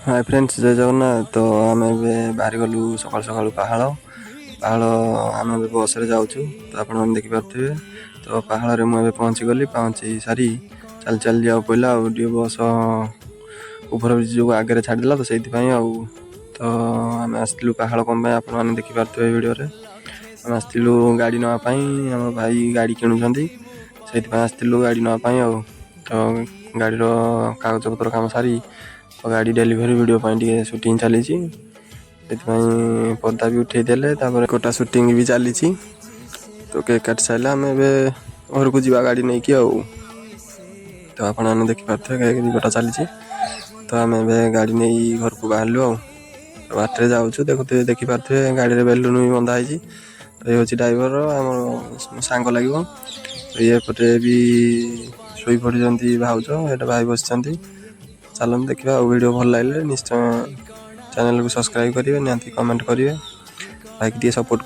Hi friends, जय जगन्नाथ। तो आम बाहरी गलु सकाल सकाल पहाड़ आम बस रे जाऊँ। तो आप देखिपे तो पहाड़ मुझे पहुँची गली। पहुँची सारी चल चल जाओ पड़ा बस ओभर ब्रिज जो आगे छाड़देला। तो से तो आम आसलु पहाड़ कम आप देखिपे वीडियो आम आसलु गाड़ी नापी। आम भाई गाड़ी किणुंट से आसलु गाड़ी नापी। तो गाड़ी कागज पत्र कम सारी तो गाड़ी डेलीवरी वीडियो शूटिंग चली पर्दा भी उठेदेले। कोटा शूटिंग भी चली। तो केक काट सारे आम घर को जा गाड़ी नहीं कि तो आप देखिपे केक कटा चली। तो आम गाड़ी नहीं घर को बाहरलु बाटे जाऊँ। देखिपे गाड़ी बेलून भी बंधा है। तो ये हूँ ड्राइवर आम सांग लगे। तो ये पटे भी शोई पड़ी भाज ये भाई बस। चलते देखा वीडियो भल लगे निश्चय चैनल को सब्सक्राइब करेंगे, निहांती कमेंट करेंगे, भाई की सपोर्ट।